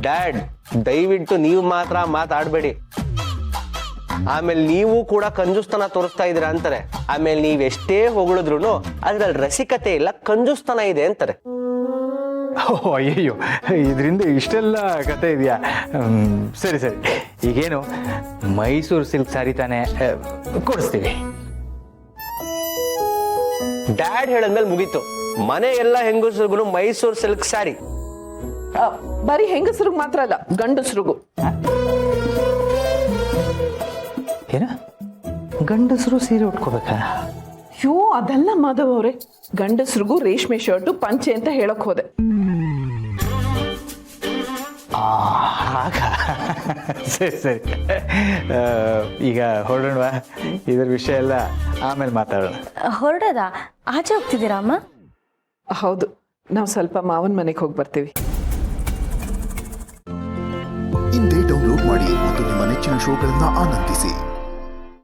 Dad ದಯವಿಟ್ಟು ನೀವು ಮಾತ್ರ ಮಾತಾಡಬೇಡಿ. ಆಮೇಲೆ ನೀವು ಕೂಡ ಕಂಜೂಸ್ತನ ತೋರಿಸ್ತಾ ಇದೀರಾ ಅಂತಾರೆ. ಆಮೇಲೆ ನೀವ್ ಎಷ್ಟೇ ಹೊಗಳಿದ್ರು ಅದ್ರಲ್ಲಿ ರಸಿಕತೆ ಇಲ್ಲ, ಕಂಜೂಸ್ತನ ಇದೆ ಅಂತಾರೆ. ಓ ಅಯ್ಯಯ್ಯೋ, ಇದರಿಂದ ಇಷ್ಟೆಲ್ಲ ಕತೆ ಇದೆಯಾ? ಸರಿ ಸರಿ, ಈಗೇನು ಮೈಸೂರು ಸಿಲ್ಕ್ ಸ್ಯಾರಿ ತಾನೇ ಕೊಡಿಸ್ತೀವಿ. ಡ್ಯಾಡ್ ಹೇಳದ್ಮೇಲೆ ಮುಗೀತು. ಮನೆ ಎಲ್ಲ ಹೆಂಗಸರಿಗೂ ಮೈಸೂರು ಸಿಲ್ಕ್ ಸ್ಯಾರಿ. ಬರೀ ಹೆಂಗಸರಿಗೂ ಮಾತ್ರ ಅಲ್ಲ, ಗಂಡಸರಿಗೂ. ಏನ ಗಂಡಸರು ಸೀರೆ ಉಟ್ಕೋಬೇಕಾ? ಅಯ್ಯೋ ಅದೆಲ್ಲ ಮಾಧವ್ ಅವ್ರೆ, ಗಂಡಸರಿಗೂ ರೇಷ್ಮೆ ಶರ್ಟು ಪಂಚೆ ಅಂತ ಹೇಳಕ್ ಹೋದೆ. ಆಗ ಸರಿ ಸರಿ, ಈಗ ಹೊರಡೋಣವಾ? ಇದ್ರ ವಿಷಯ ಎಲ್ಲ ಆಮೇಲೆ ಮಾತಾಡೋಣ. ಹೊರಡೋದಾ? ಆಚೆ ಹೋಗ್ತಿದ್ದೀರಾ ಅಮ್ಮ? ಹೌದು, ನಾವು ಸ್ವಲ್ಪ ಮಾವನ ಮನೆಗೆ ಹೋಗಿ ಬರ್ತೀವಿ. ಇಂದೇ ಡೌನ್ಲೋಡ್ ಮಾಡಿ ಮತ್ತು ನಿಮ್ಮ ನೆಚ್ಚಿನ ಶೋಗಳನ್ನ ಆನಂದಿಸಿ.